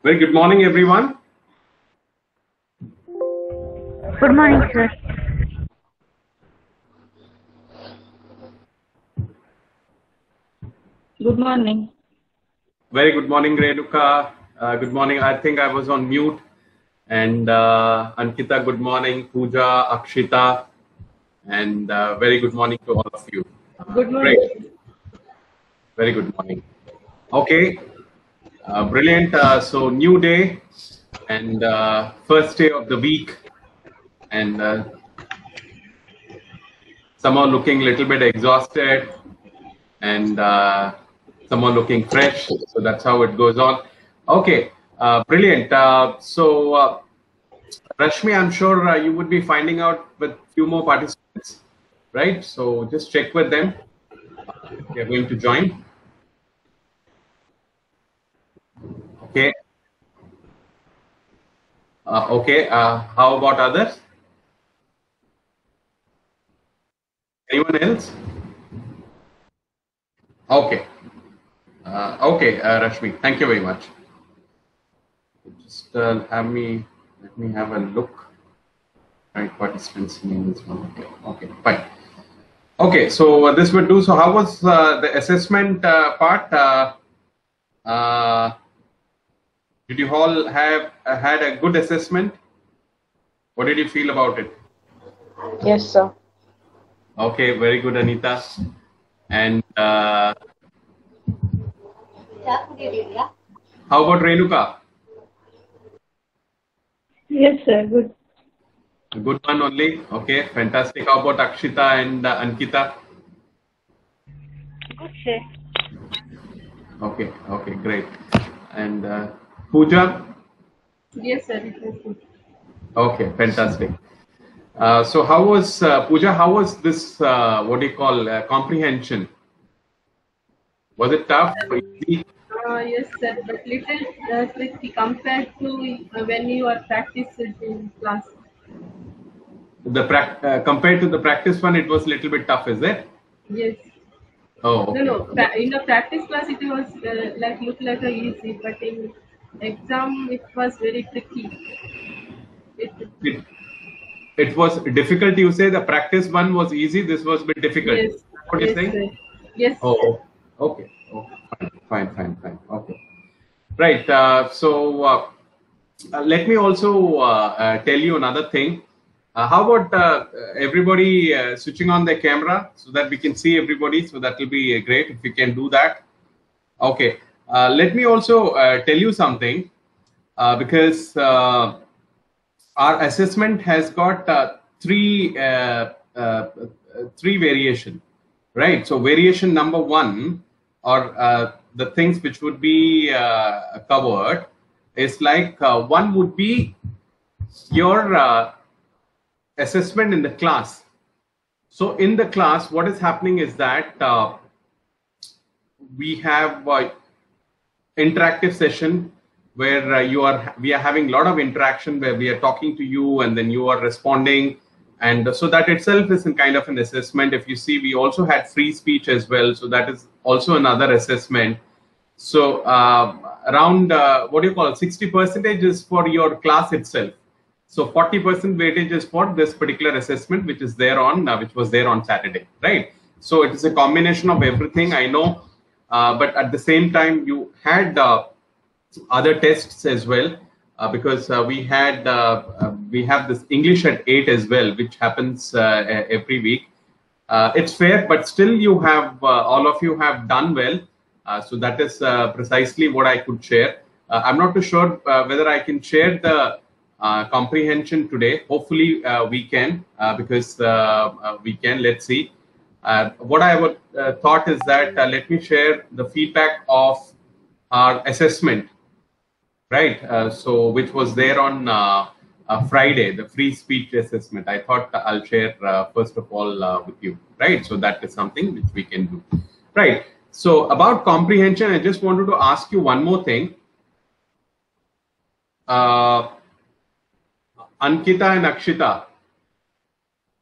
Very good morning, everyone. Good morning, sir. Good morning. Very good morning, Renuka. Good morning. I think I was on mute. And Ankita, good morning. Pooja, Akshita, and very good morning to all of you. Good morning. Great. Very good morning. Okay, brilliant. So new day and first day of the week, and somehow looking a little bit exhausted, and someone looking fresh. So that's how it goes on. Okay, brilliant. Rashmi, I'm sure you would be finding out with few more participants, right? So just check with them if they're going to join. Okay. Okay. How about others? Anyone else? Okay. Okay, Rashmi. Thank you very much. Just let me have a look. Right, participants name is one. Okay. Okay. Fine. Okay. So this would do. So how was the assessment part? Did you all have had a good assessment? What did you feel about it? Yes, sir. Okay, very good, Anita. And how about Renuka? Yes, sir. Good. A good one only. Okay, fantastic. How about Akshita and Ankita? Good, sir. Okay, okay, great. And Pooja? Yes, sir. It was good. Okay, fantastic. So how was Pooja? How was this? What do you call comprehension? Was it tough? Easy? Yes, sir. But little tricky compared to when you are practicing in class. Compared to the practice one, it was a little bit tough, is it? Yes. Oh, okay. No. In the practice class, it was look like a easy, but in exam, it was very tricky. It was difficult. You say the practice one was easy. This was a bit difficult. Yes. What do you Yes, think? sir. Yes. Oh, okay. Okay. Fine. Okay. Right. Let me also tell you another thing. How about everybody switching on their camera so that we can see everybody? So that will be great if we can do that. Okay. Let me also tell you something because our assessment has got three variation, right? So variation number one, or the things which would be covered, is like one would be your assessment in the class. So in the class, what is happening is that we have interactive session where we are having a lot of interaction where we are talking to you and then you are responding, and so that itself is in kind of an assessment. If you see, we also had free speech as well, so that is also another assessment. So around what do you call it, 60% is for your class itself. So 40% weightage is for this particular assessment, which is there on which was there on Saturday, right? So it is a combination of everything, I know, but at the same time you had other tests as well, because we have this English at 8 as well, which happens every week. It's fair, but still you have all of you have done well. So that is precisely what I could share. I'm not too sure whether I can share the comprehension today. Hopefully we can, because we can. Let's see. What I would thought is that let me share the feedback of our assessment, right? So which was there on Friday, the free speech assessment. I thought I'll share first of all with you, right? So that is something which we can do, right? So about comprehension, I just wanted to ask you one more thing. Ankita and Akshita,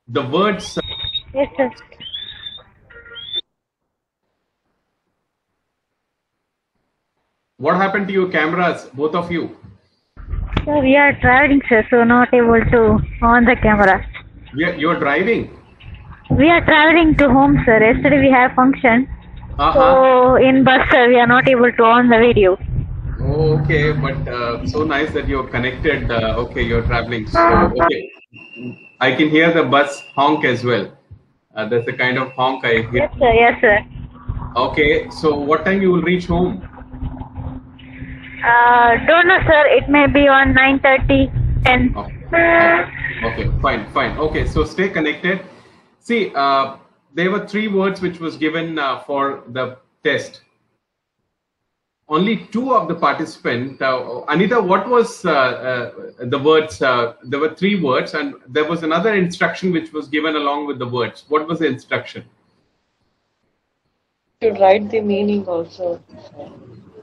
the words. Yes, sir. What happened to your cameras, both of you? Sir, we are traveling, sir, so not able to on the camera. You're driving. We are traveling to home, sir. Yesterday we have function. So in bus, sir, we are not able to on the video. Okay, but so nice that you're connected. Okay, you're traveling. So, okay, I can hear the bus honk as well. That's the kind of honk I hear. Yes, sir. Yes, sir. Okay, so what time you will reach home? Don't know, sir. It may be on 9:30, 10. Okay, fine. Okay, so stay connected. See, there were 3 words which was given for the test. Only 2 of the participants. Anita, what was the words? There were 3 words, and there was another instruction which was given along with the words. What was the instruction? To write the meaning also.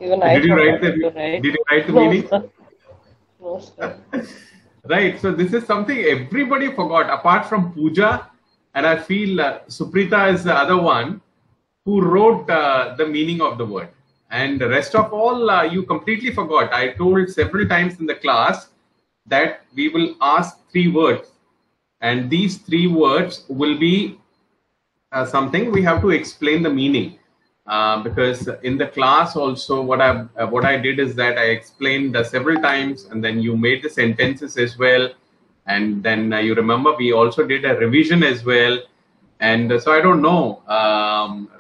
Even Did you write the meaning? Sir. No, sir. Right. So this is something everybody forgot, apart from Pooja, and I feel Suprita is the other one who wrote the meaning of the word. And the rest of all, you completely forgot. I told several times in the class that we will ask 3 words. And these 3 words will be something we have to explain the meaning. Because in the class also, what I did is that I explained several times, and then you made the sentences as well. And then you remember we also did a revision as well. And so I don't know,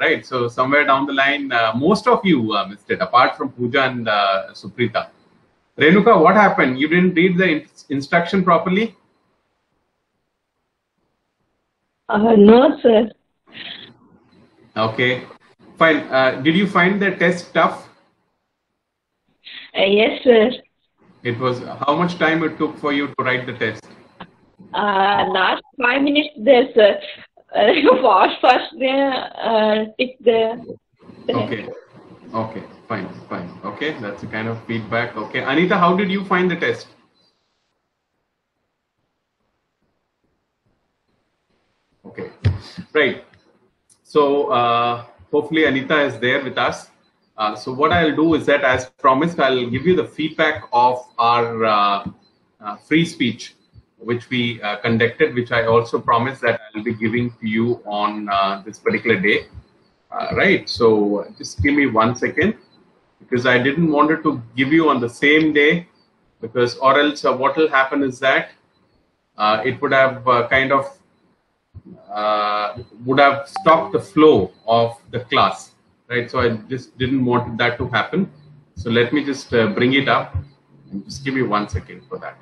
right? So somewhere down the line, most of you missed it, apart from Pooja and Suprita. Renuka, what happened? You didn't read the instruction properly? No, sir. Okay, fine. Did you find the test tough? Yes, sir. It was, how much time it took for you to write the test? Last 5 minutes there, sir. First there, tick there. Okay, fine. Okay, that's a kind of feedback. Okay, Anita, how did you find the test? Okay, right. So hopefully Anita is there with us. So what I'll do is that, as promised, I'll give you the feedback of our free speech, which we conducted, which I also promised that I'll be giving to you on this particular day. Right. So just give me 1 second, because I didn't want it to give you on the same day, because or else what will happen is that it would have would have stopped the flow of the class. Right. So I just didn't want that to happen. So let me just bring it up, and just give me 1 second for that.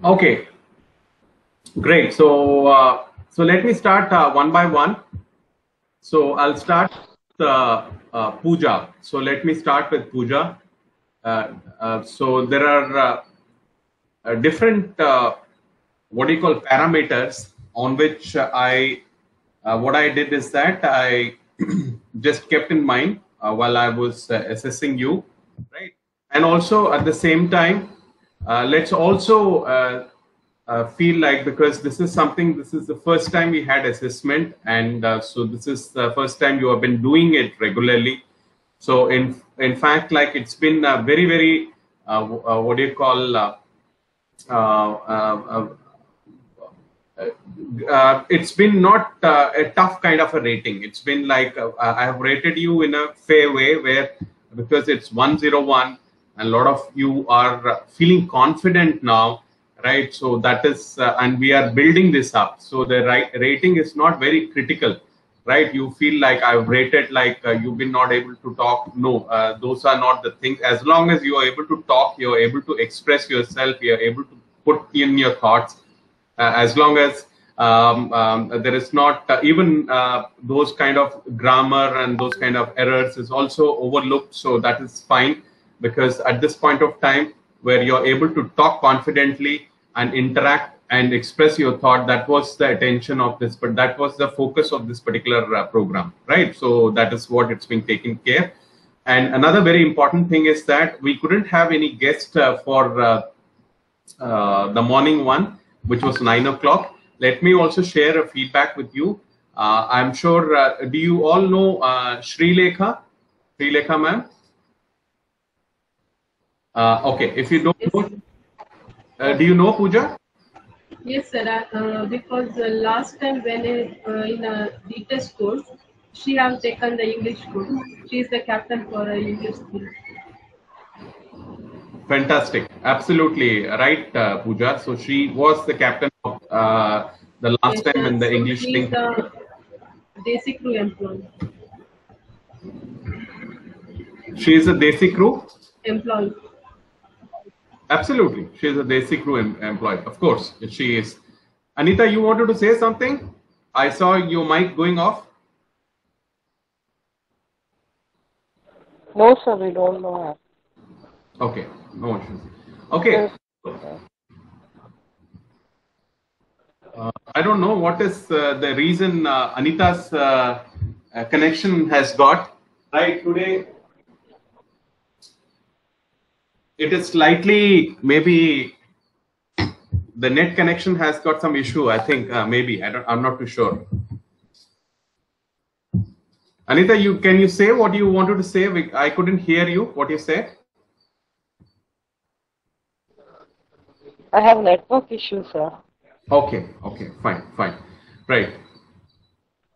Okay, great. So so let me start one by one. So I'll start Pooja. So let me start with Pooja. So there are different what do you call parameters on which what I did is that I just kept in mind while I was assessing you, right? And also at the same time, let's also feel like, because this is the first time we had assessment, and so this is the first time you have been doing it regularly. So in fact, like, it's been very what do you call it's been not a tough kind of a rating. It's been like I have rated you in a fair way, where because it's 101 and a lot of you are feeling confident now, right? So that is and we are building this up, so the rating is not very critical. right? You feel like I've rated, like you've been not able to talk. No, those are not the things. As long as you are able to talk, you're able to express yourself, you're able to put in your thoughts, as long as there is not even those kind of grammar and those kind of errors is also overlooked. So that is fine, because at this point of time where you're able to talk confidently and interact and express your thought, that was the attention of this, but that was the focus of this particular program, right? So that is what it's been taken care. And another very important thing is that we couldn't have any guest for the morning one, which was 9 o'clock. Let me also share a feedback with you. I'm sure, do you all know Sri Lekha? Sri Lekha, ma'am? Okay, if you don't know, do you know Pooja? Yes, sir. Because last time when in a D-Test course, she has taken the English course. She is the captain for English team. Fantastic. Absolutely right, Pooja. So she was the captain of the last time in the English thing. She is the Desi Crew employee. She is a Desi Crew? Employee. Absolutely. She is a Desi Crew employee. Of course, she is. Anita, you wanted to say something? I saw your mic going off. No, sir, we don't know her. Okay, no issues. Okay. I don't know what is the reason Anita's connection has got. Right, today it is slightly, maybe the net connection has got some issue. I think maybe, I'm not too sure. Anita, can you say what you wanted to say? I couldn't hear you, what you said. I have network issues, sir. Okay, fine. Right.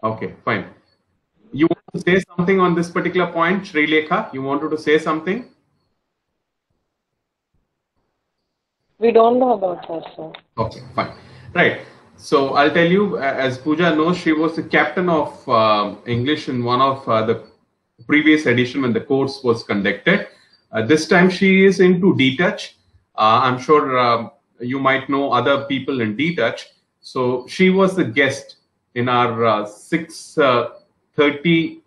Okay, fine. You want to say something on this particular point, Sri Lekha? You wanted to say something? We don't know about her, sir. Okay, fine. Right. So I'll tell you, as Pooja knows, she was the captain of English in one of the previous edition when the course was conducted. This time she is into D-Touch. I'm sure you might know other people in D-Touch. So she was the guest in our 6:30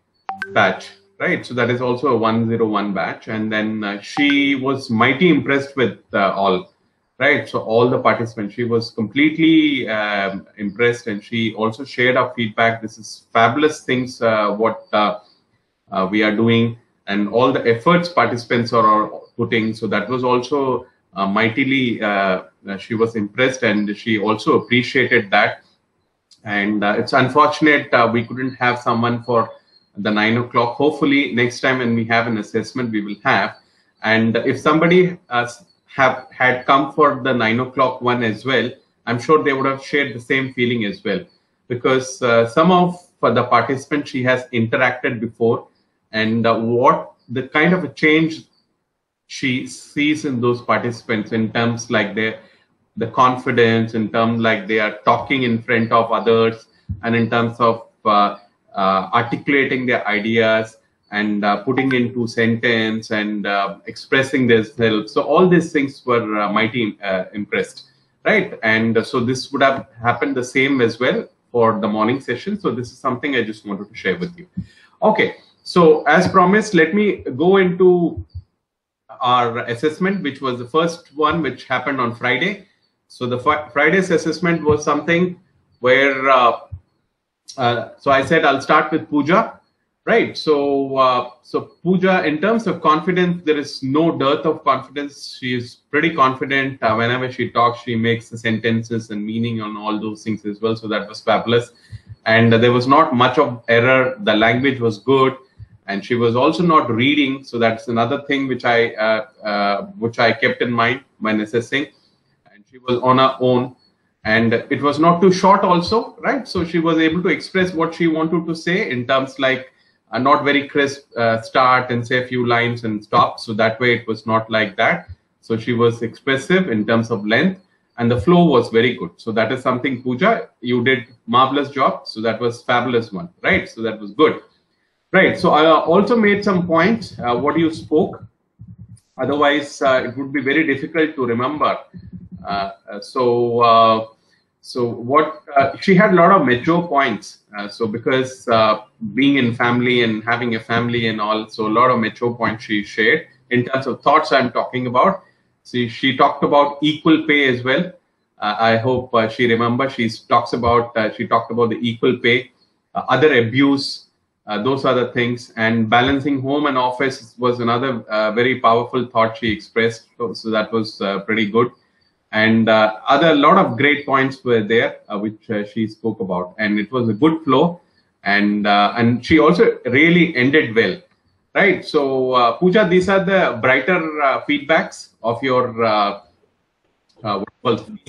batch, right? So that is also a 101 batch. And then she was mighty impressed with all. Right, so all the participants, she was completely impressed, and she also shared our feedback. This is fabulous things what we are doing, and all the efforts participants are putting. So that was also mightily, she was impressed, and she also appreciated that. And it's unfortunate we couldn't have someone for the 9 o'clock. Hopefully next time when we have an assessment, we will have. And if somebody had come for the 9 o'clock one as well, I'm sure they would have shared the same feeling as well, because some of the participants she has interacted before, and what the kind of a change she sees in those participants in terms like the confidence, in terms like they are talking in front of others, and in terms of articulating their ideas and putting into sentence and expressing themselves. So all these things were mighty impressed, right? And so this would have happened the same as well for the morning session. So this is something I just wanted to share with you. Okay, so as promised, let me go into our assessment, which was the first one, which happened on Friday. So the Friday's assessment was something where, so I said I'll start with Pooja. Right. So, so Pooja, in terms of confidence, there is no dearth of confidence. She is pretty confident. Whenever she talks, she makes the sentences and meaning on all those things as well. So that was fabulous. And there was not much of error. The language was good. And she was also not reading. So that's another thing which I kept in mind when assessing. And she was on her own. And it was not too short also, right? So she was able to express what she wanted to say in terms like, not very crisp start and say a few lines and stop. So that way it was not like that. So she was expressive in terms of length. and the flow was very good. So that is something, Pooja, you did marvelous job. So that was fabulous one, right? So that was good, right? So I also made some points what you spoke. Otherwise, it would be very difficult to remember. So what she had a lot of mature points. So because being in family and having a family and all, so a lot of mature points she shared in terms of thoughts I'm talking about. See, she talked about equal pay as well. I hope she remembers. She talked about the equal pay, other abuse. Those are the things, and balancing home and office was another very powerful thought she expressed. So that was pretty good, and a lot of great points were there which she spoke about, and it was a good flow, and she also really ended well, right? So Pooja, these are the brighter feedbacks of your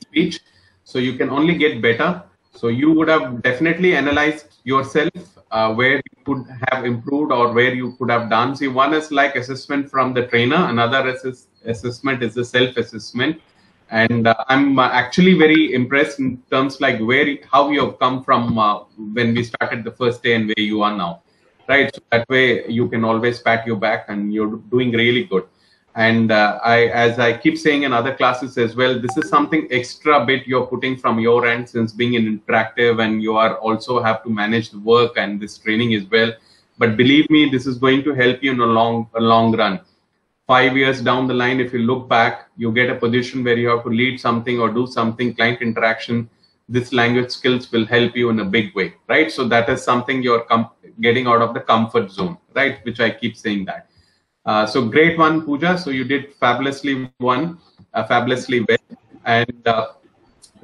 speech. So you can only get better. So you would have definitely analyzed yourself where you could have improved or where you could have done. See, one is like assessment from the trainer, another assessment is the self-assessment. And I'm actually very impressed in terms like how you have come from when we started the first day and where you are now, right? So that way you can always pat your back and you're doing really good. And as I keep saying in other classes as well, this is something extra bit you're putting from your end, since being an interactive and you are also have to manage the work and this training as well. But believe me, this is going to help you in a long run. 5 years down the line, if you look back, you get a position where you have to lead something or do something, client interaction. This language skills will help you in a big way, right? So that is something you're getting out of the comfort zone, right? Which I keep saying that. So great one, Pooja. So you did fabulously well, and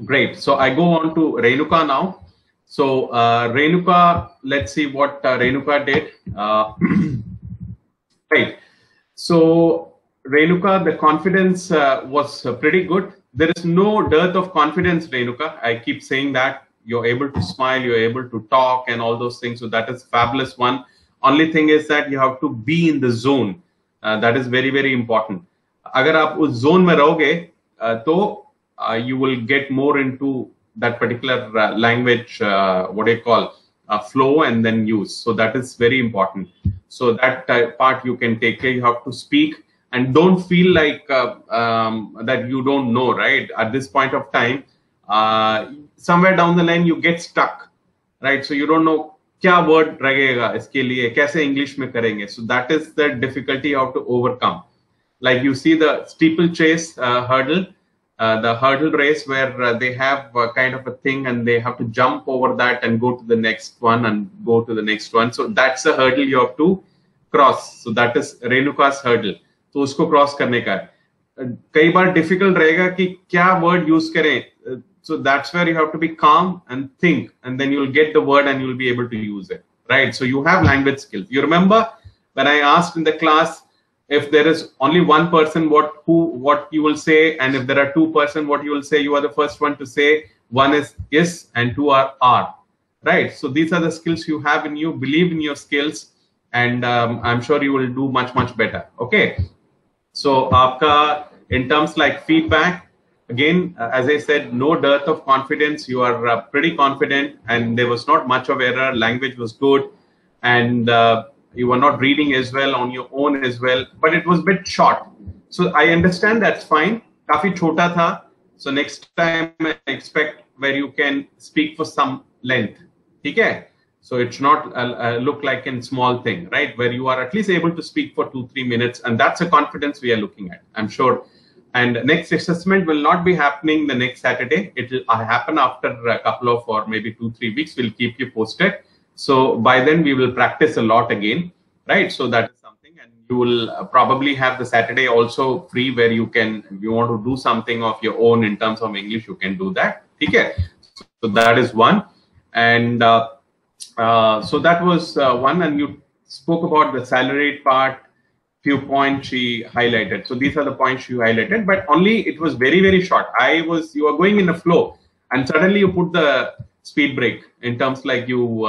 great. So I go on to Renuka now. So Renuka, let's see what Renuka did. Right. So Renuka, the confidence was pretty good. There is no dearth of confidence, Renuka. I keep saying that. You're able to smile, you're able to talk and all those things. So that is fabulous one. Only thing is that you have to be in the zone. That is very, very important. Agar aap us zone mein rahoge, to you will get more into that particular language, what do you call, flow and then use. So that is very important. So that part you can take care. You have to speak and don't feel like that you don't know, right? At this point of time, somewhere down the line, you get stuck, right? So you don't know क्या word रहेगा इसके लिए, कैसे English में करेंगे. So that is the difficulty you have to overcome. Like you see the steeplechase hurdle, the hurdle race where they have kind of a thing and they have to jump over that and go to the next one and go to the next one. So that's a hurdle you have to cross. So that is Renuka's hurdle. तो उसको cross करने का है. कई बार difficult रहेगा कि क्या word use करें. So that's where you have to be calm and think, and then you'll get the word and you'll be able to use it, right? So you have language skills. You remember when I asked in the class, if there is only one person, what you will say, and if there are 2 persons, what you will say. You are the first one to say. One is yes and 2 are, right? So these are the skills you have in you. Believe in your skills, and I'm sure you will do much better. Okay. So aapka in terms like feedback. Again, as I said, no dearth of confidence. You are pretty confident, and there was not much of error. Language was good, and you were not reading as well on your own as well. But it was a bit short. So I understand, that's fine. Kafi chota tha. So next time I expect where you can speak for some length. Okay? So it's not look like a small thing, right? Where you are at least able to speak for 2-3 minutes, and that's a confidence we are looking at, I'm sure. And next assessment will not be happening the next Saturday. It will happen after a couple of or maybe 2-3 weeks. We'll keep you posted. So by then we will practice a lot again, right? So that is something, and you will probably have the Saturday also free where you can, if you want to do something of your own in terms of English, you can do that. Okay. So that is one. And so that was one. And you spoke about the salaried part. Few points she highlighted. So these are the points she highlighted, but only it was very short. You were going in a flow, and suddenly you put the speed brake in terms like you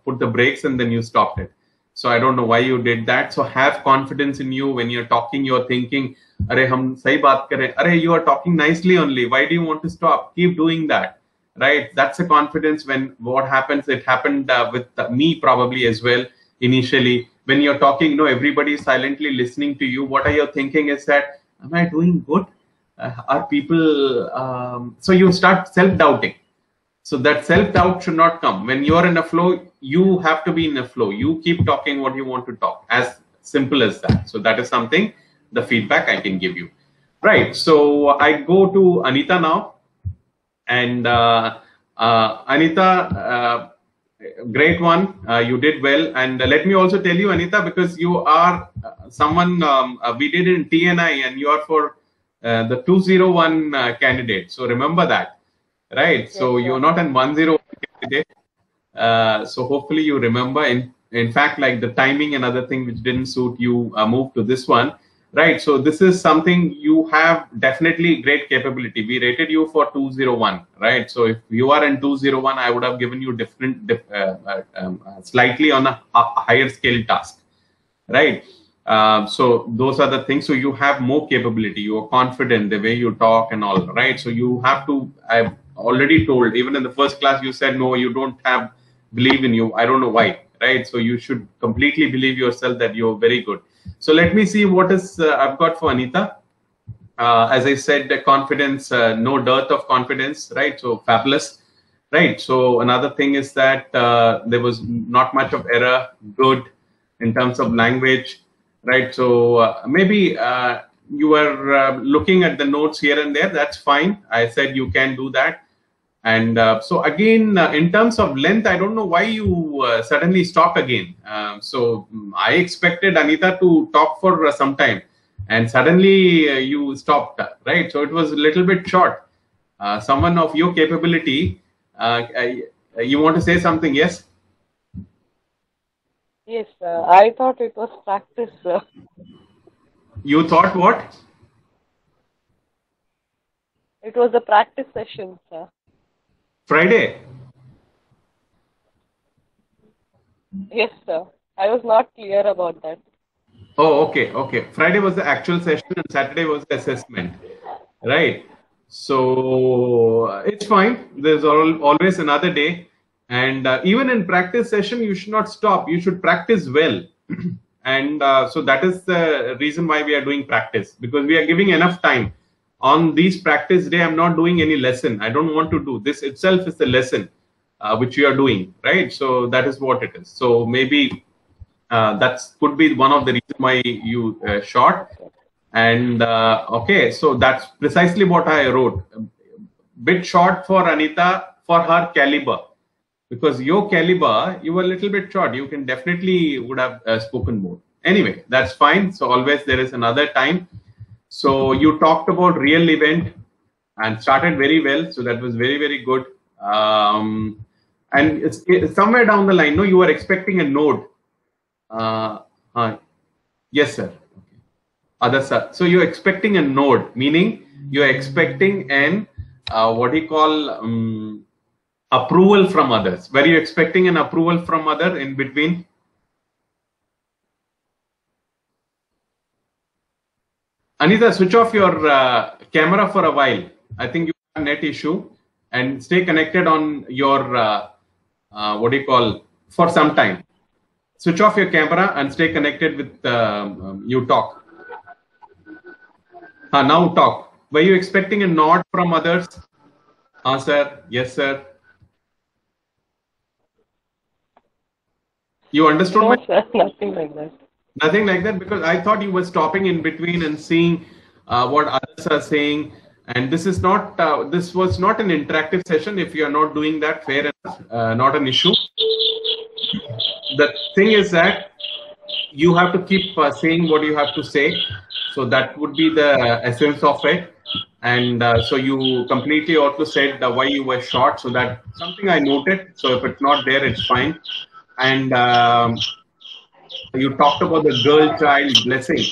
put the brakes and then you stopped it. So I don't know why you did that. So have confidence in you. When you're talking, you're thinking, "Arey, hum sahi baat kar rahe hain. Arey, you are talking nicely only. Why do you want to stop? Keep doing that." Right? That's a confidence. When what happens, it happened with me probably as well initially. When you're talking, everybody is silently listening to you. What are you thinking is that, am I doing good? Are people... so you start self-doubting. So that self-doubt should not come. When you're in a flow, you have to be in a flow. You keep talking what you want to talk. As simple as that. So that is something, the feedback I can give you. Right. So I go to Anita now. And Anita, great one. You did well. And let me also tell you, Anita, because you are someone we did in TNI, and you are for the 201 candidate. So remember that. Right. Yes, so you're not an 101 candidate. So hopefully you remember. In fact, like the timing and other thing which didn't suit you, moved to this one. Right. So this is something you have definitely great capability. We rated you for 201. Right. So if you are in 201, I would have given you slightly on a higher scale task. Right. So those are the things. So you have more capability. You are confident the way you talk and all. Right. So you have to... I've already told, even in the first class, you said, no, you don't have believe in you. I don't know why. Right. So you should completely believe yourself that you're very good. So let me see what is I've got for Anita. As I said, the confidence, no dearth of confidence. Right. So fabulous. Right. So another thing is that there was not much of error. Good in terms of language. Right. So maybe you were looking at the notes here and there. That's fine. I said you can do that. And so again, in terms of length, I don't know why you suddenly stopped again. So I expected Anita to talk for some time, and suddenly you stopped, right? So it was a little bit short. Someone of your capability, you want to say something? Yes? Yes, I thought it was practice, sir. You thought what? It was a practice session, sir. Friday? Yes, sir. I was not clear about that. Oh, okay, okay. Friday was the actual session and Saturday was the assessment, right? So it's fine. There's always another day. And even in practice session, you should not stop. You should practice well. And so that is the reason why we are doing practice, because we are giving enough time. On these practice day, I'm not doing any lesson. I don't want to do this. Itself is the lesson which you are doing, right? So that is what it is. So maybe that could be one of the reasons why you short. And okay, so that's precisely what I wrote. Bit short for Anita for her caliber, because your caliber, you were a little bit short. You can definitely would have spoken more. Anyway, that's fine. So always there is another time. So you talked about real event and started very well. So that was very, very good. And it's somewhere down the line, no, you were expecting a node. Yes, sir. Okay. Other sir. So you're expecting a node, meaning you're expecting an what do you call approval from others. Were you expecting an approval from other in between? Anita, switch off your camera for a while. I think you have a net issue, and stay connected on your what do you call for some time. Switch off your camera and stay connected with you talk. Now talk. Were you expecting a nod from others? Sir. Yes, sir. You understood? No, sir, nothing like that. Nothing like that, because I thought you were stopping in between and seeing what others are saying. And this is not, this was not an interactive session. If you are not doing that, fair enough, not an issue. The thing is that you have to keep saying what you have to say. So that would be the essence of it. And so you completely also said why you were short. So that something I noted. So if it's not there, it's fine. And you talked about the girl child blessing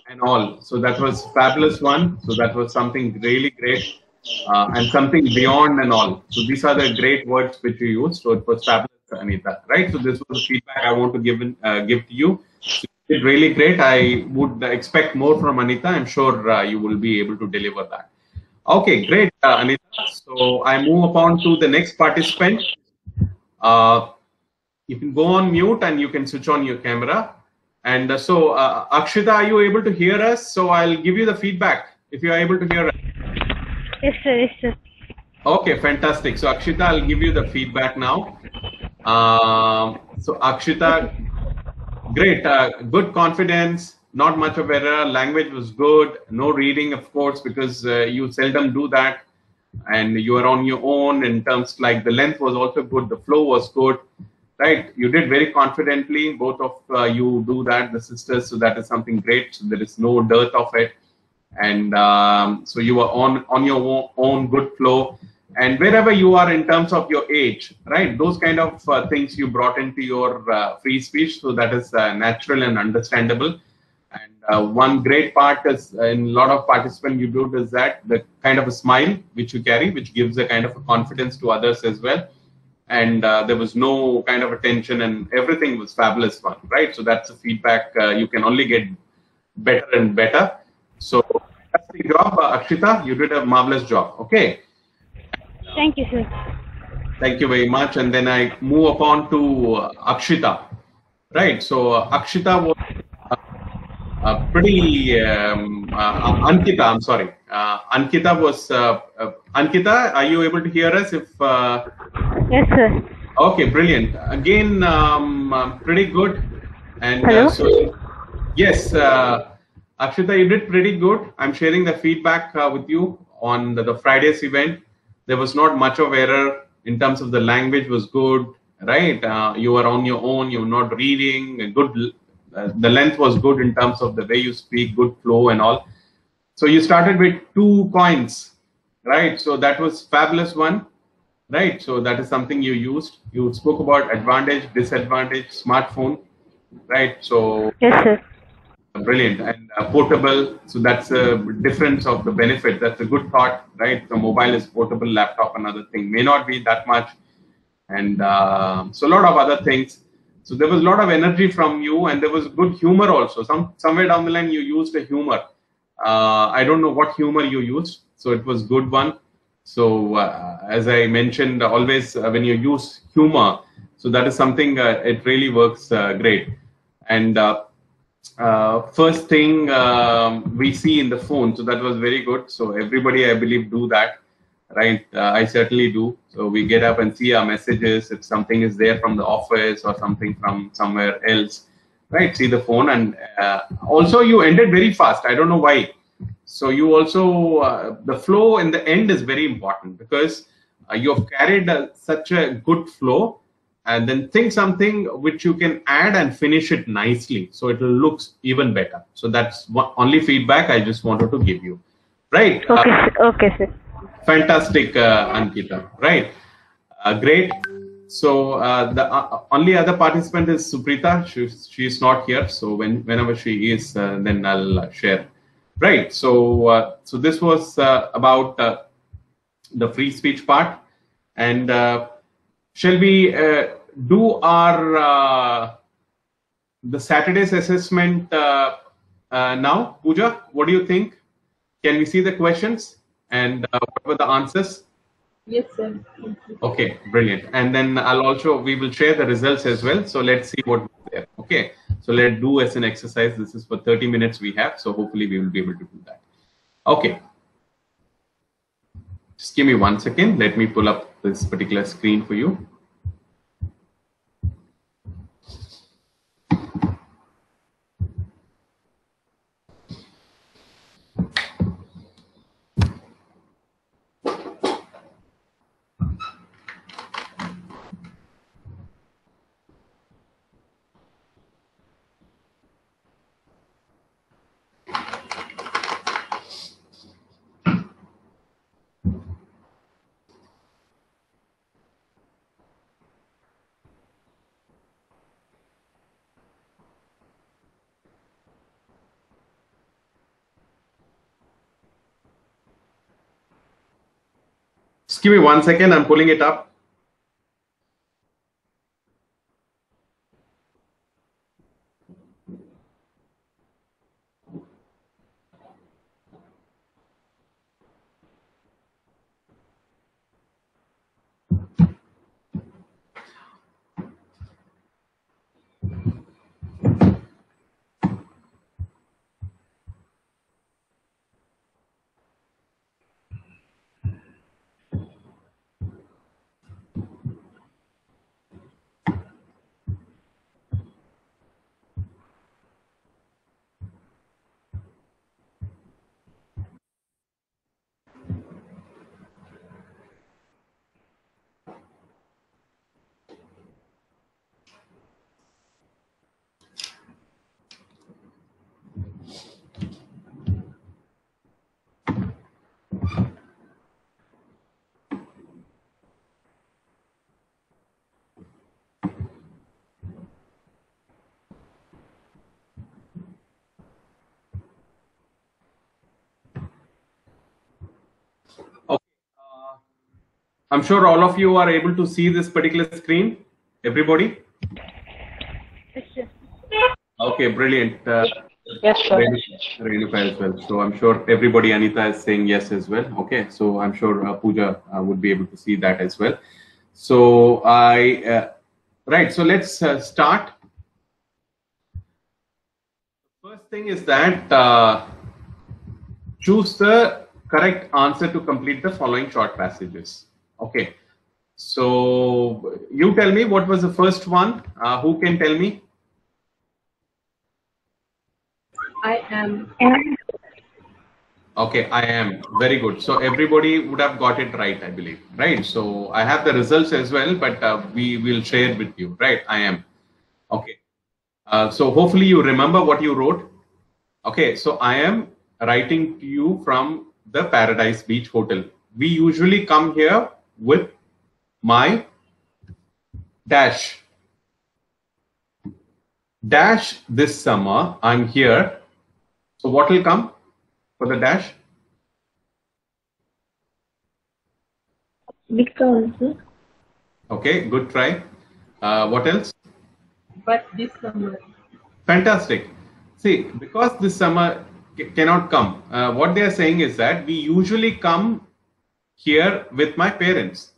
and all. So that was fabulous one. So that was something really great. and something beyond and all. So these are the great words which you used. So it was fabulous, Anita, right? So this was the feedback I want to give to you. So you did really great. I would expect more from Anita. I'm sure you will be able to deliver that. Okay, great, Anita. So I move upon to the next participant. You can go on mute and you can switch on your camera. And Akshita, are you able to hear us? So I'll give you the feedback if you are able to hear us. Yes, sir. Yes, sir. Okay, fantastic. So Akshita, I'll give you the feedback now. So Akshita, great, good confidence, not much of error, language was good, no reading, of course, because you seldom do that. And you are on your own in terms like the length was also good, the flow was good, right? You did very confidently, both of you do that, the sisters, so that is something great. So there is no dearth of it. And so you are on your own good flow. And wherever you are in terms of your age, right? Those kind of things you brought into your free speech. So that is natural and understandable. And one great part is in a lot of participants you do is that the kind of a smile which you carry, which gives a kind of a confidence to others as well. And there was no kind of a tension and everything was fabulous fun, right? So that's the feedback you can only get better and better. So fantastic job, Akshita. You did a marvelous job. Okay. Thank you, sir. Thank you very much. And then I move upon to Akshita, right? So Akshita was pretty Ankita. I'm sorry. Ankita was Ankita. Are you able to hear us? If Yes, sir. okay, brilliant. Again, pretty good. And Hello? so yes, Akshita, you did pretty good. I'm sharing the feedback with you on the Friday's event. There was not much of error in terms of the language was good, right? You were on your own. You were not reading. Good. The length was good in terms of the way you speak, good flow and all. So you started with 2 points, right? So that was fabulous one, right? So that is something you used. You spoke about advantage, disadvantage, smartphone, right? So Yes, sir. brilliant. And portable. So that's a difference of the benefit. That's a good thought, right? The mobile is portable, laptop, another thing may not be that much. And so a lot of other things. So there was a lot of energy from you, and there was good humor also. Somewhere down the line, you used a humor. I don't know what humor you used, so it was good one. So as I mentioned, always when you use humor, so that is something it really works great. And first thing we see in the phone, so that was very good. So everybody, I believe, do that. Right, I certainly do. So we get up and see our messages. If something is there from the office or something from somewhere else, right? See the phone, and also you ended very fast. I don't know why. So you also the flow in the end is very important because you have carried such a good flow, and then think something which you can add and finish it nicely, so it looks even better. So that's only feedback I just wanted to give you, right? Okay, okay, sir. Fantastic, Ankita. Right, great. So the only other participant is Suprita. She's not here. So whenever she is, then I'll share. Right. So so this was about the free speech part, and shall we do our the Saturday's assessment now? Pooja, what do you think? Can we see the questions? And what were the answers? Yes, sir. Okay, brilliant. And then we will share the results as well. So let's see what was there. Okay, so let's do as an exercise. This is for 30 minutes we have. So hopefully we will be able to do that. Okay. Just give me 1 second. Let me pull up this particular screen for you. give me 1 second. I'm pulling it up. I'm sure all of you are able to see this particular screen. Everybody? Okay, brilliant. Yes, sir. Renuka as well. So I'm sure everybody, Anita is saying yes as well. Okay, so I'm sure Pooja would be able to see that as well. So right, so let's start. First thing is that choose the correct answer to complete the following short passages. Okay, so you tell me what was the first one. Who can tell me? I am. Okay, I am. Very good. So everybody would have got it right, I believe. Right. So I have the results as well, but we will share with you. Right. I am. Okay. So hopefully you remember what you wrote. Okay. So I am writing to you from the Paradise Beach Hotel. We usually come here with my dash. Dash this summer. I'm here. So what will come for the dash? Because. Okay, good try. What else? But this summer. Fantastic. See, because this summer cannot come, what they are saying is that we usually come here with my parents.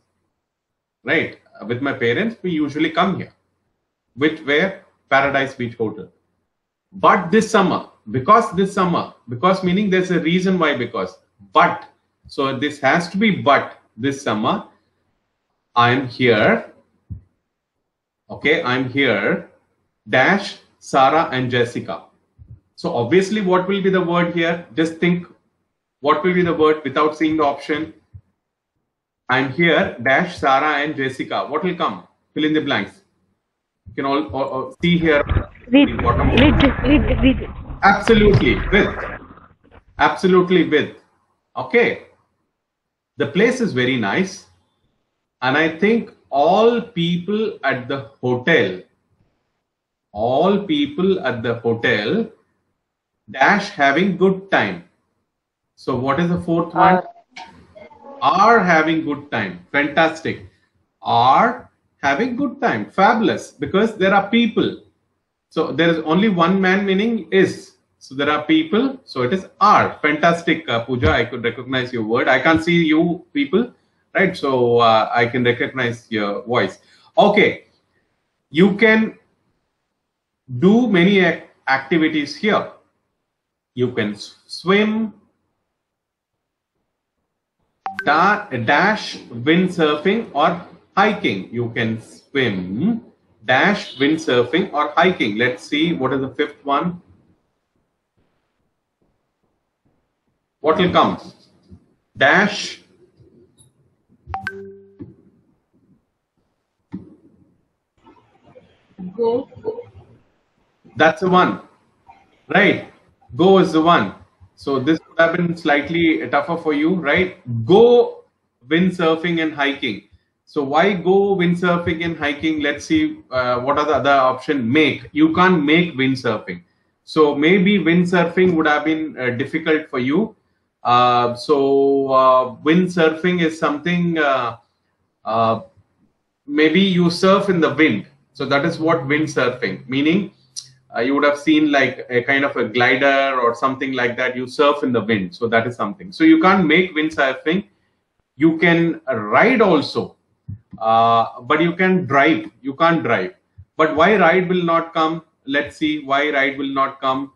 Right? With my parents, we usually come here. Where? Paradise Beach Hotel. But this summer, because meaning there's a reason why because. But, so this has to be but this summer. I'm here. Okay, I'm here. Dash Sarah and Jessica. So obviously what will be the word here? Just think what will be the word without seeing the option. I'm here, dash Sarah and Jessica. What will come? Fill in the blanks. You can all see here. With. Absolutely, with. Absolutely with. Okay. The place is very nice. And I think all people at the hotel, dash having good time. So what is the fourth one? Are having good time. Fantastic. Are having good time. Fabulous. Because there are people. So there is only one man, meaning is. So there are people. So it is are. Fantastic, Pooja. I could recognize your word. I can't see you people. Right. So I can recognize your voice. Okay. You can do many activities here. You can swim, dash windsurfing or hiking. You can swim, dash windsurfing or hiking. Let's see what is the fifth one. What will come? Dash Go. That's the one. Right. Go is the one. So this would have been slightly tougher for you, right? Go windsurfing and hiking. So why go windsurfing and hiking? Let's see what are the other options. Make. You can't make windsurfing. So maybe windsurfing would have been difficult for you. Windsurfing is something, maybe you surf in the wind. So that is what windsurfing, meaning you would have seen like a kind of a glider or something like that. You surf in the wind. So that is something. So you can't make windsurfing. You can ride also, but you can drive. You can't drive. But why ride will not come? Let's see why ride will not come.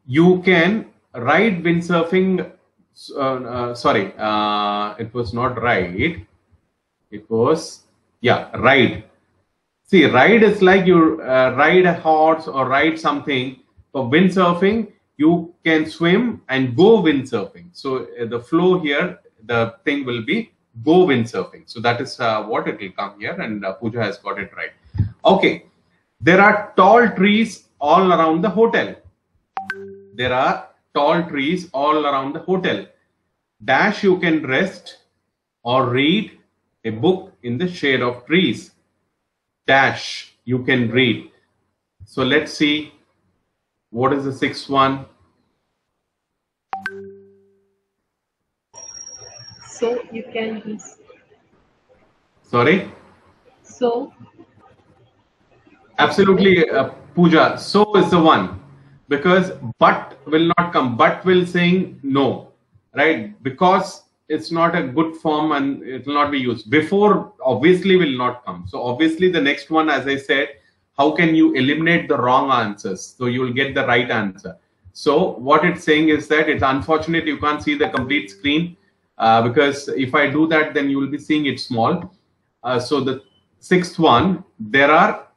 You can ride windsurfing. Sorry, it was not ride. It was, yeah, ride. See, ride is like you ride a horse or ride something. For windsurfing, you can swim and go windsurfing. So the flow here, the thing will be go windsurfing. So that is what it will come here, and Pooja has got it right. Okay, there are tall trees all around the hotel. There are tall trees all around the hotel. Dash, you can rest or read a book in the shade of trees. Dash, you can read. So let's see what is the sixth one. So you can be. Sorry? So. Absolutely, Pooja. So is the one, because but will not come. But will saying no, right? Because it's not a good form and it will not be used. Before obviously will not come. So obviously the next one, as I said, how can you eliminate the wrong answers? So you will get the right answer. So what it's saying is that it's unfortunate you can't see the complete screen, because if I do that, then you will be seeing it small. So the sixth one, there are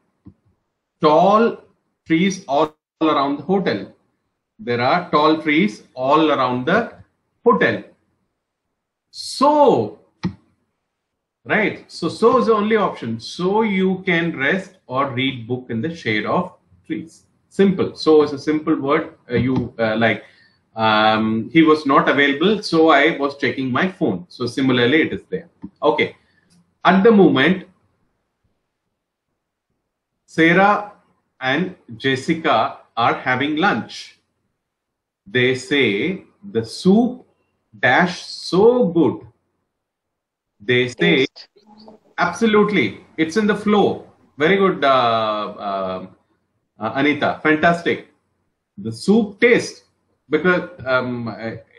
tall trees all around the hotel. There are tall trees all around the hotel. So, right. So is the only option. So you can rest or read book in the shade of trees. Simple. So is a simple word. He was not available, so I was checking my phone. So similarly, it is there. Okay. At the moment, Sarah and Jessica are having lunch. They say the soup dash so good. They say absolutely, it's in the flow. Very good, Anita, fantastic. The soup taste, because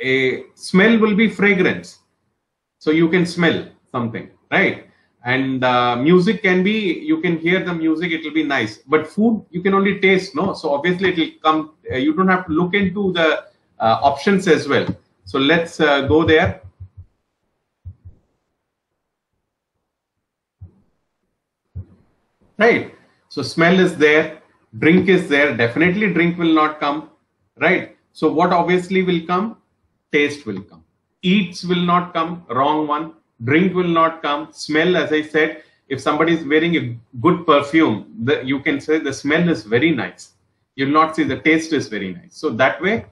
a smell will be fragrance, so you can smell something, right? And music can be, you can hear the music, it will be nice, but food you can only taste, no? So obviously it will come, you don't have to look into the options as well. So let's go there. Right. So smell is there, drink is there. Definitely drink will not come. Right. So what obviously will come? Taste will come. Eats will not come. Wrong one. Drink will not come. Smell, as I said, if somebody is wearing a good perfume, you can say the smell is very nice. You'll not see the taste is very nice. So that way,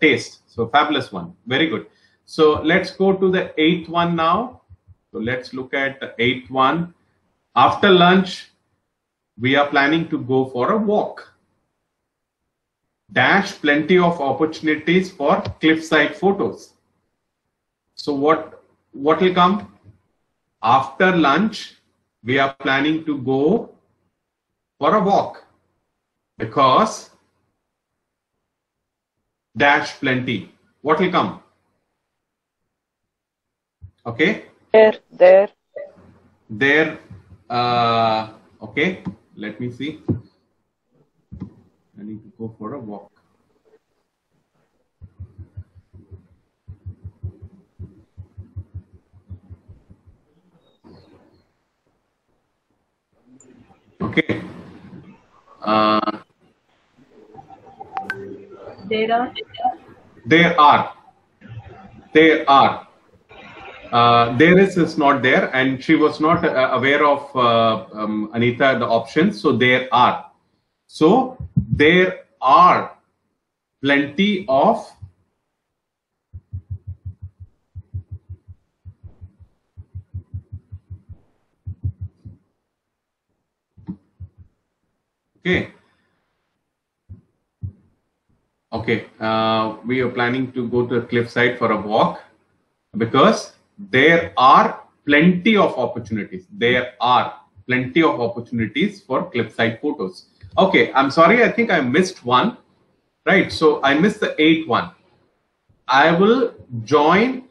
taste. So fabulous one. Very good. So let's go to the eighth one now. So let's look at the eighth one. After lunch, we are planning to go for a walk. Dash, plenty of opportunities for cliffside photos. So what will come? After lunch, we are planning to go for a walk, because dash, plenty. What will come? Okay. There. Okay, let me see. I need to go for a walk. Okay. There are. There is not there, and she was not aware of Anita the options. So there are. So there are plenty of Okay, we are planning to go to a cliffside for a walk because there are plenty of opportunities. There are plenty of opportunities for cliffside photos. Okay, I'm sorry, I think I missed one. Right, so I missed the 8th one. I will join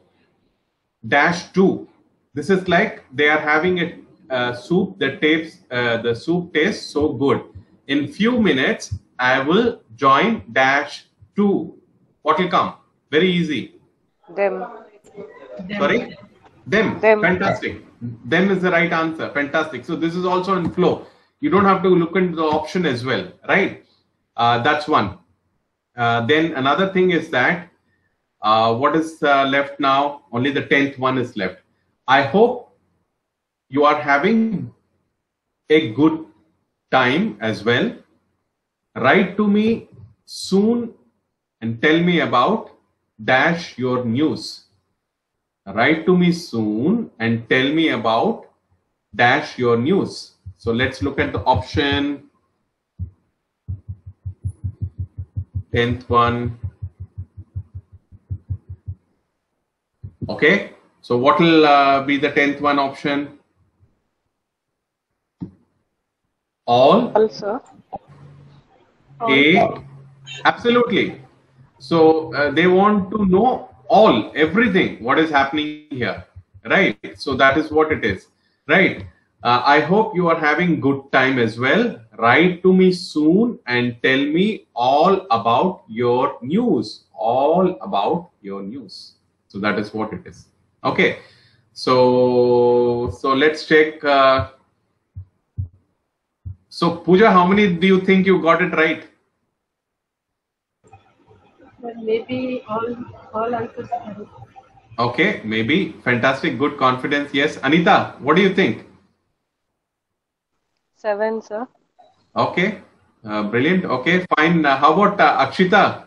-2. This is like they are having a soup that the soup tastes so good. In few minutes, I will join -2. What will come? Very easy. Them. Sorry? Them. Fantastic. Them is the right answer. Fantastic. So this is also in flow. You don't have to look into the option as well, right? That's one. Then another thing is that what is left now? Only the 10th one is left. I hope you are having a good time as well. Write to me soon and tell me about your news. Write to me soon and tell me about your news. So let's look at the option. 10th one. Okay, so what will be the 10th one option? All. Also. A. Absolutely. So they want to know everything, what is happening here, right? So that is what it is, right? I hope you are having good time as well. Write to me soon and tell me all about your news. All about your news. So that is what it is. Okay. So let's check. So Pooja, how many do you think you got it right? Well, maybe all answers are right. Okay, maybe. Fantastic. Good confidence. Yes. Anita, what do you think? 7, sir. Okay, brilliant. Okay, fine. How about Akshita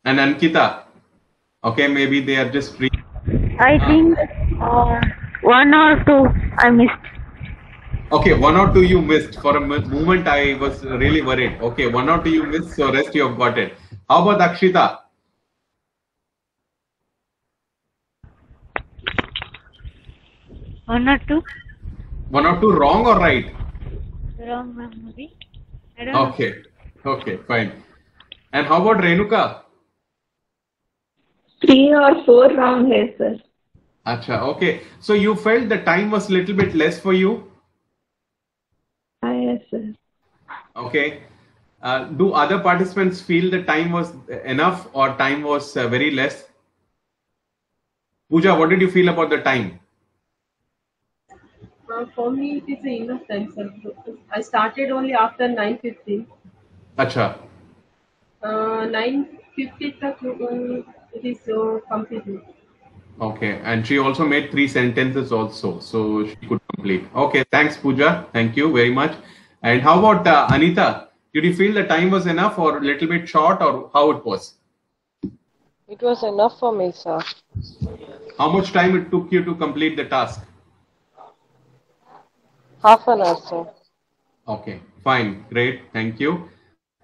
and Ankita? Okay, maybe they are just free. I think 1 or 2 I missed. Okay, 1 or 2 you missed. For a moment, I was really worried. Okay, 1 or 2 you missed, so rest you have got it. How about Akshita? 1 or 2? 1 or 2 wrong or right? Wrong, maybe. I don't know. Okay, fine. And how about Renuka? 3 or 4 wrong hai, sir. Acha, okay. So you felt the time was a little bit less for you? Yes, sir. Okay. Do other participants feel the time was enough or time was very less? Pooja, what did you feel about the time? For me, it is enough time, sir. I started only after 9:15. Acha. 9:50 tak, it is completed. Okay, and she also made 3 sentences also, so she could complete. Okay, thanks Pooja. Thank you very much. And how about Anita? Did you feel the time was enough or a little bit short or how it was? It was enough for me, sir. How much time it took you to complete the task? Half an hour, sir. Okay, fine, great, thank you.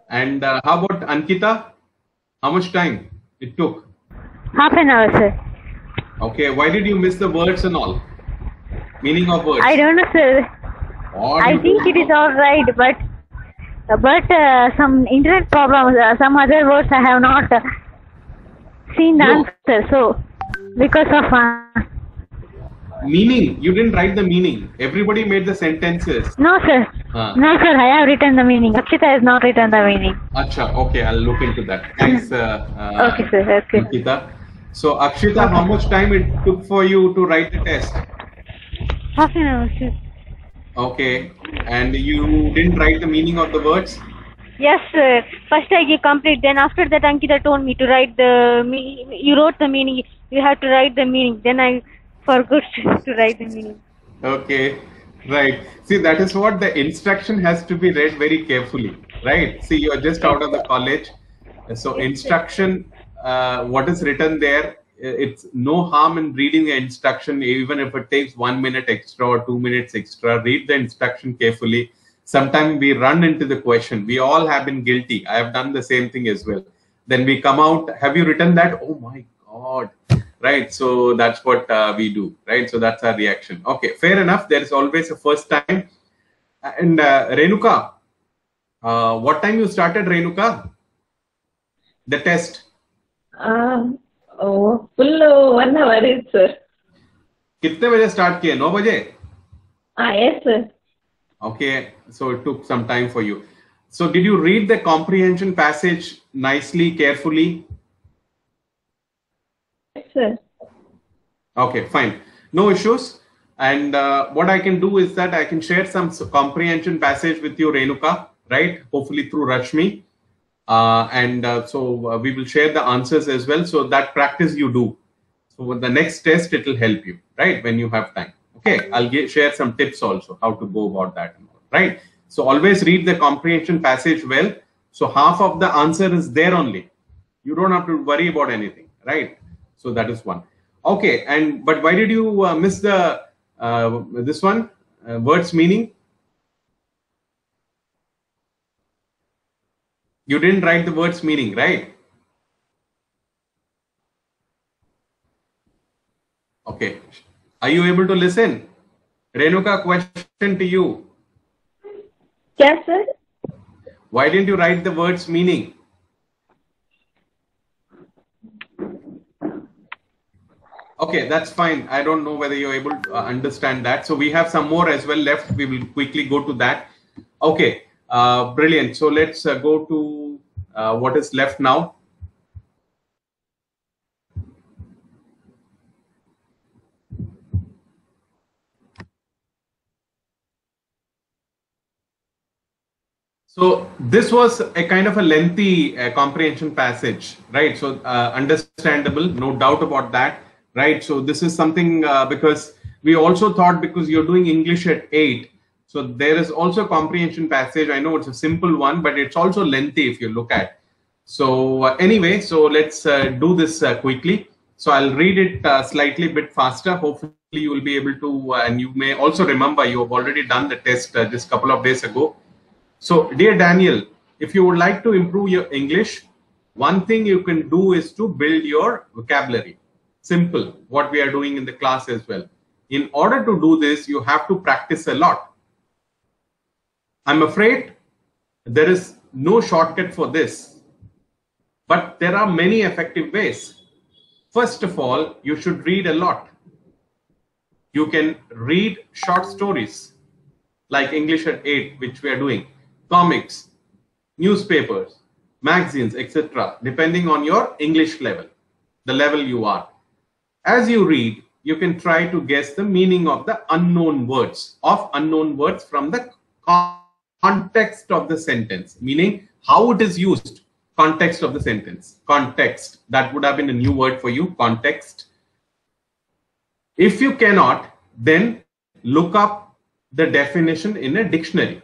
And how about Ankita? How much time it took? Half an hour, sir. Okay, why did you miss the words and all? Meaning of words? I don't know, sir. I think it is all right, but some internet problems, some other words I have not seen the answer. So because of meaning, you didn't write the meaning. Everybody made the sentences. No, sir. No, sir. I have written the meaning. Akshita has not written the meaning. Acha, okay, I'll look into that. Thanks, okay, sir. Okay. Ankita. So, Akshita, how much time it took for you to write the test? Half an hour, sir. Okay, and you didn't write the meaning of the words? Yes, sir. First I gave complete. Then after that, Ankita told me to write the. You wrote the meaning. You have to write the meaning. Then I forgot to write the meaning. Okay, right. See, that is what the instruction has to be read very carefully, right? See, you are just out of the college, so instruction. What is written there, it's no harm in reading the instruction, even if it takes 1 minute extra or 2 minutes extra. Read the instruction carefully. sometimes we run into the question. We all have been guilty. I have done the same thing as well. Then we come out, have you written that? Oh my God. Right. So that's what we do. Right. So that's our reaction. Okay. Fair enough. There is always a first time. And Renuka, what time you started, Renuka? The test? Full 1 hour is, sir. कितने बजे start किए? 9 बजे? Yes, sir. Okay, so it took some time for you. So did you read the comprehension passage nicely, carefully? Yes, sir. Okay, fine. No issues. And what I can do is that I can share some comprehension passage with you, Renuka, right? Hopefully through Rashmi. So we will share the answers as well. So that practice you do. So with the next test, it will help you, right? When you have time. Okay, I'll share some tips also how to go about that, right? So always read the comprehension passage well. So half of the answer is there only. You don't have to worry about anything, right? So that is one. Okay, but why did you miss the this one words meaning? You didn't write the words meaning, right? Okay. Are you able to listen? Renuka, question to you. Yes, sir. Why didn't you write the words meaning? Okay, that's fine. I don't know whether you're able to understand that. So we have some more as well left. We will quickly go to that. Okay, brilliant. So let's go to what is left now. So this was a kind of a lengthy comprehension passage, right? So understandable, no doubt about that, right? So this is something because we also thought because you're doing English at 8, so there is also a comprehension passage. I know it's a simple one, but it's also lengthy if you look at. So anyway, so let's do this quickly. So I'll read it slightly bit faster. Hopefully you will be able to, and you may also remember you have already done the test just a couple of days ago. So, dear Daniel, if you would like to improve your English, one thing you can do is to build your vocabulary. Simple, what we are doing in the class as well. In order to do this, you have to practice a lot. I'm afraid there is no shortcut for this, but there are many effective ways. First of all, you should read a lot. You can read short stories like English at 8, which we are doing. Comics, newspapers, magazines, etc. depending on your English level, the level you are. As you read, you can try to guess the meaning of the unknown words from the context of the sentence, meaning how it is used, context of the sentence. Context, that would have been a new word for you, context. If you cannot, then look up the definition in a dictionary.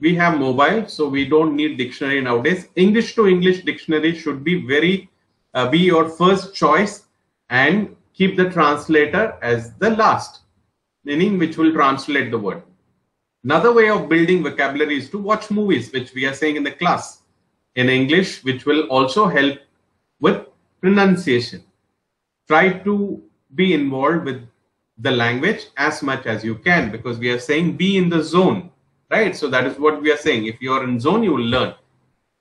We have mobile, so we don't need dictionary nowadays. English to English dictionary should be be your first choice, and keep the translator as the last, meaning which will translate the word. Another way of building vocabulary is to watch movies, which we are saying in the class in English, which will also help with pronunciation. Try to be involved with the language as much as you can, because we are saying be in the zone. Right, so that is what we are saying. If you are in zone, you will learn.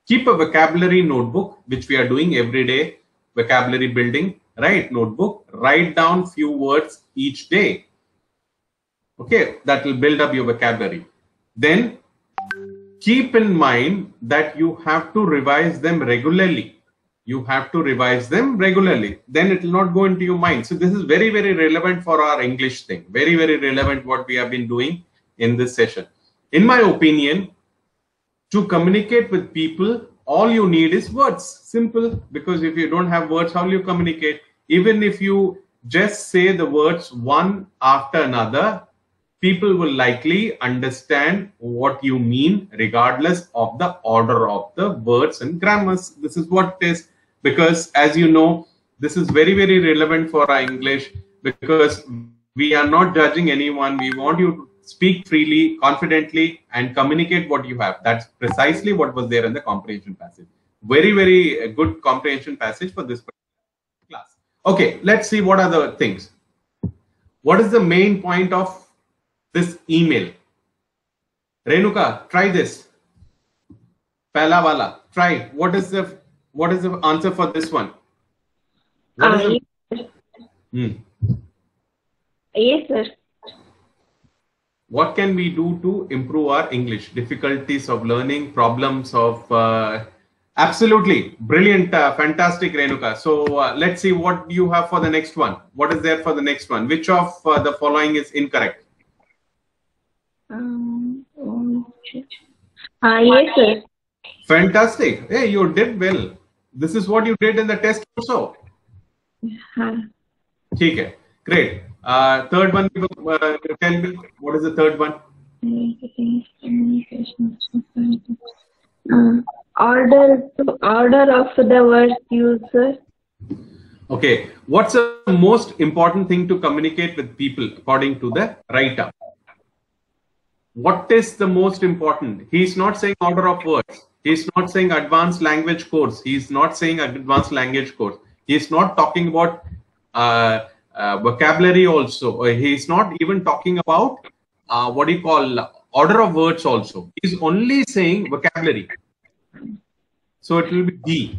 Keep a vocabulary notebook, which we are doing every day. Vocabulary building, right? Notebook. Write down few words each day. Okay, that will build up your vocabulary. Then keep in mind that you have to revise them regularly. You have to revise them regularly. Then it will not go into your mind. So this is very, very relevant for our English thing. Very, very relevant what we have been doing in this session. In my opinion, to communicate with people, all you need is words. Simple, because if you don't have words, how will you communicate? Even if you just say the words one after another, people will likely understand what you mean regardless of the order of the words and grammars. This is what it is, because as you know, this is very, very relevant for our English, because we are not judging anyone. We want you to speak freely, confidently, and communicate what you have. That's precisely what was there in the comprehension passage. Very, very good comprehension passage for this class. Okay, let's see what are the things. What is the main point of this email? Renuka, try this. Pehla wala, try. What is the answer for this one? What is the, Yes, sir. What can we do to improve our English? Difficulties of learning, problems of... absolutely. Brilliant. Fantastic, Renuka. So let's see what you have for the next one. What is there for the next one? Which of the following is incorrect? Yes, sir. Fantastic. Hey, you did well. This is what you did in the test also. Okay, great. Third one, tell me, what is the third one? Order of the words used, sir. Okay, what's the most important thing to communicate with people according to the writer? What is the most important? He's not saying order of words. He's not saying advanced language course. He's not saying advanced language course. He's not talking about vocabulary also. He's not even talking about what do you call order of words also. He's only saying vocabulary. So it will be D.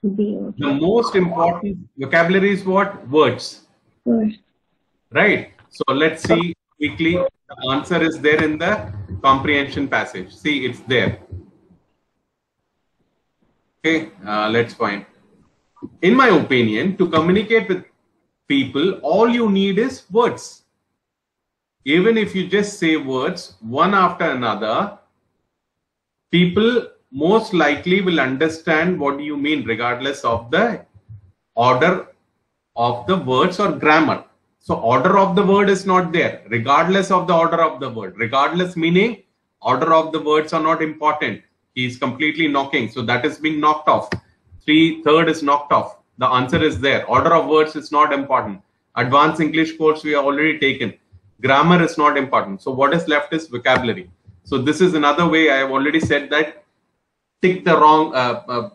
The most important vocabulary is what? Words. Right. So let's see quickly. The answer is there in the comprehension passage. See, it's there. Okay, let's find. In my opinion, to communicate with people, all you need is words. Even if you just say words one after another, people most likely will understand what you mean regardless of the order of the words or grammar. So order of the word is not there, regardless of the order of the word. Regardless meaning order of the words are not important. He is completely knocking. So that is being knocked off. 3/3 is knocked off. The answer is there. Order of words is not important. Advanced English course we have already taken. Grammar is not important. So what is left is vocabulary. So this is another way. I have already said that tick the wrong,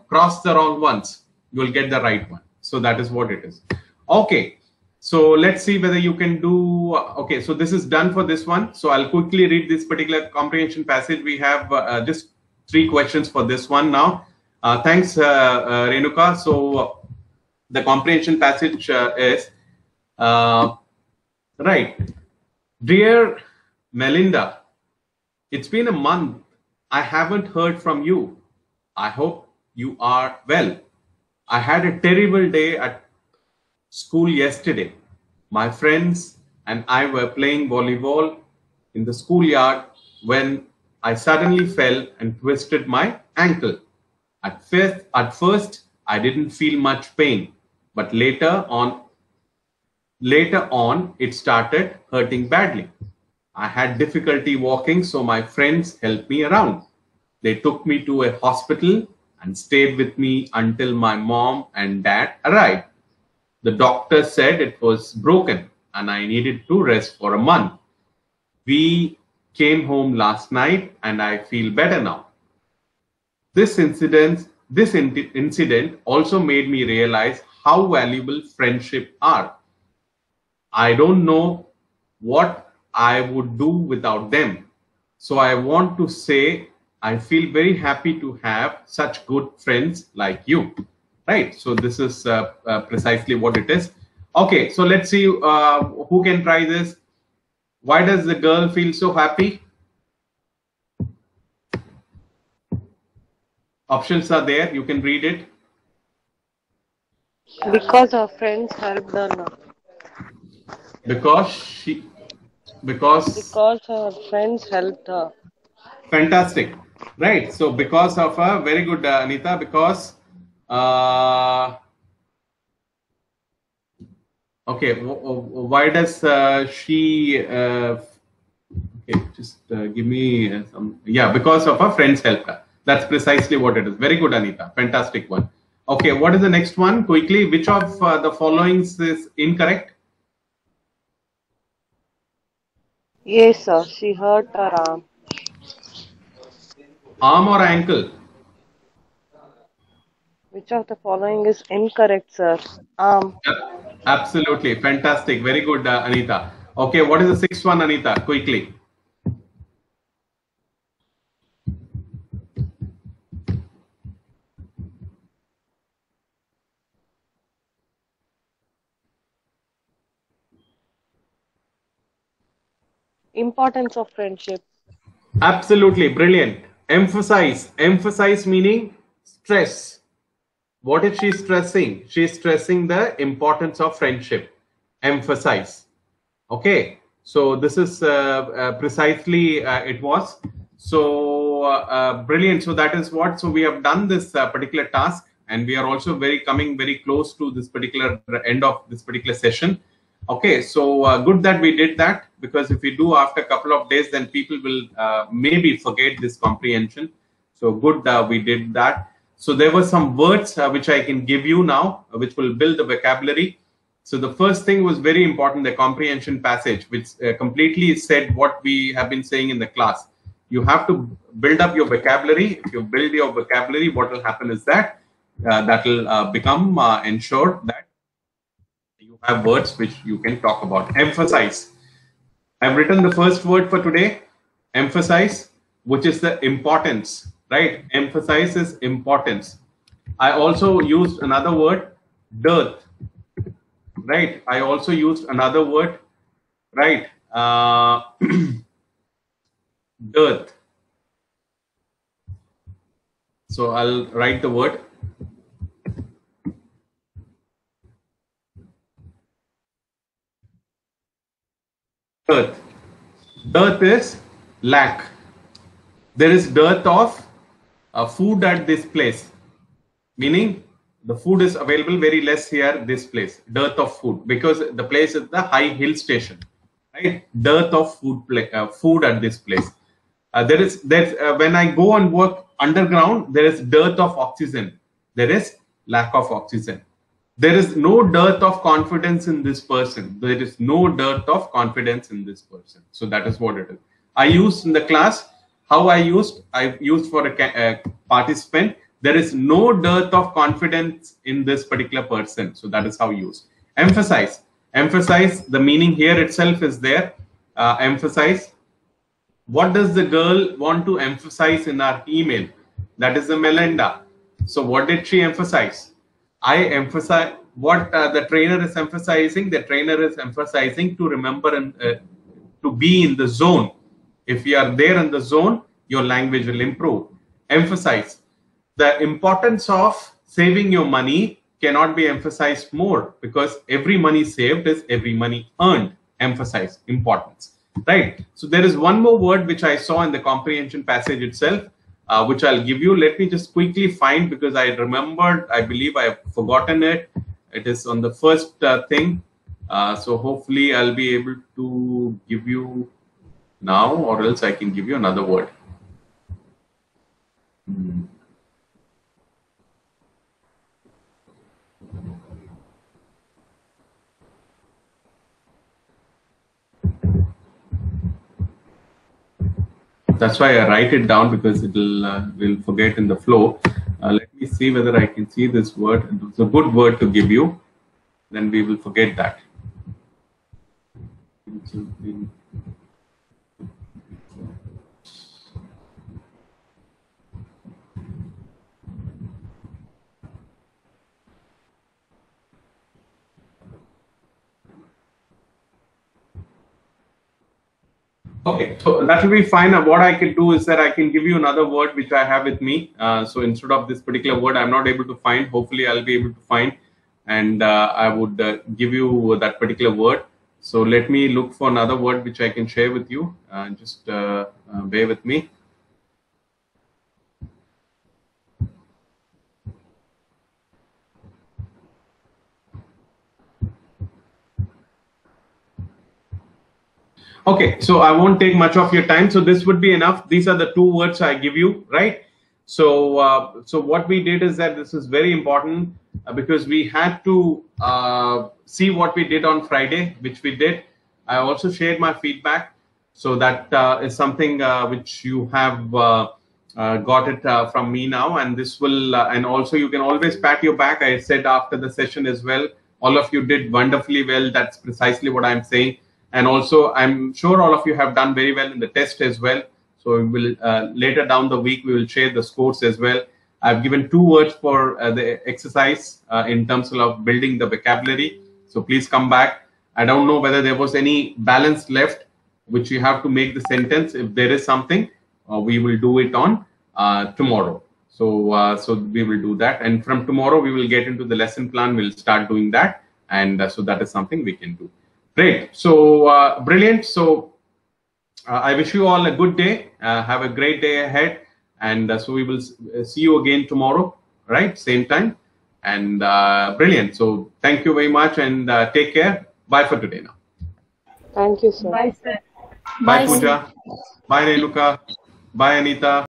cross the wrong ones. You will get the right one. So that is what it is. Okay. So let's see whether you can do. Okay. So this is done for this one. So I'll quickly read this particular comprehension passage. We have just 3 questions for this one now. Thanks, Renuka. So the comprehension passage is right. Dear Melinda, it's been a month. I haven't heard from you. I hope you are well. I had a terrible day at school yesterday. My friends and I were playing volleyball in the schoolyard when I suddenly fell and twisted my ankle. At first, I didn't feel much pain, but later on, it started hurting badly. I had difficulty walking, so my friends helped me around. They took me to a hospital and stayed with me until my mom and dad arrived. The doctor said it was broken and I needed to rest for a month. We came home last night and I feel better now. This incident also made me realize how valuable friendship are. I don't know what I would do without them. So I want to say I feel very happy to have such good friends like you. Right. So this is precisely what it is. Okay. So let's see who can try this. Why does the girl feel so happy? Options are there. You can read it. Because her friends helped her. Because her friends helped her. Fantastic. Right. So because of her, very good, Anita, because okay, why does she okay, just give me some, yeah, because of her friends helped her. That's precisely what it is. Very good, Anita. Fantastic one. Okay, what is the next one? Quickly, which of the following is incorrect? Yes, sir. She hurt her arm. Arm or ankle? Which of the following is incorrect, sir? Arm. Absolutely. Fantastic. Very good, Anita. Okay, what is the sixth one, Anita? Quickly. Importance of friendship. Absolutely. Brilliant. Emphasize. Emphasize meaning stress. What is she stressing? She is stressing the importance of friendship. Emphasize. Okay. So this is precisely it was. So brilliant. So that is what. So we have done this particular task, and we are also coming very close to this particular end of this particular session. Okay, so good that we did that, because if we do after a couple of days, then people will maybe forget this comprehension. So good we did that. So there were some words which I can give you now, which will build the vocabulary. So the first thing was very important, the comprehension passage, which completely said what we have been saying in the class. You have to build up your vocabulary. If you build your vocabulary, what will happen is that that will become ensured that you have words which you can talk about. Emphasize. I've written the first word for today, emphasize, which is the importance, right? Emphasize is importance. I also used another word, dearth, right? I also used another word, right? Dearth. So I'll write the word. Dearth. Dearth is lack. There is dearth of food at this place, meaning the food is available very less here, this place. Dearth of food, because the place is the high hill station, right? Dearth of food at this place. There's when I go and work underground, there is dearth of oxygen. There is lack of oxygen. There is no dearth of confidence in this person. There is no dearth of confidence in this person. So that is what it is. I used in the class, how I used for a participant, there is no dearth of confidence in this particular person. So that is how used. Emphasize. Emphasize, the meaning here itself is there. Emphasize. What does the girl want to emphasize in our email? That is the Melinda. So what did she emphasize? I emphasize what the trainer is emphasizing. The trainer is emphasizing to remember and to be in the zone. If you are there in the zone, your language will improve. Emphasize. The importance of saving your money cannot be emphasized more, because every money saved is every money earned. Emphasize. Importance. Right. So there is one more word which I saw in the comprehension passage itself, which I'll give you. Let me just quickly find, because I remembered, I believe I have forgotten it. It is on the first thing. So hopefully I'll be able to give you now, or else I can give you another word. That's why I write it down, because it will forget in the flow. Let me see whether I can see this word. It's a good word to give you. Then we will forget that. Okay, so that will be fine. What I can do is that I can give you another word which I have with me. So instead of this particular word, I'm not able to find. Hopefully, I'll be able to find, and I would give you that particular word. So let me look for another word which I can share with you. Just bear with me. Okay, so I won't take much of your time. So this would be enough. These are the two words I give you, right? So, so what we did is that this is very important, because we had to see what we did on Friday, which we did. I also shared my feedback. So that is something which you have got it from me now, and this will and also you can always pat your back. I said after the session as well, all of you did wonderfully well. That's precisely what I'm saying. And also I'm sure all of you have done very well in the test as well. So we will later down the week we will share the scores as well. I've given 2 words for the exercise in terms of building the vocabulary. So please come back. I don't know whether there was any balance left which you have to make the sentence. If there is something, we will do it on tomorrow. So so we will do that, and from tomorrow we will get into the lesson plan. We'll start doing that, and so that is something we can do. Great. So brilliant. So I wish you all a good day. Have a great day ahead, and so we will see you again tomorrow, right? Same time, and brilliant. So thank you very much, and take care. Bye for today now. Thank you, sir. Bye, sir. Bye, Pooja. Bye, Renuka. Bye, Anita.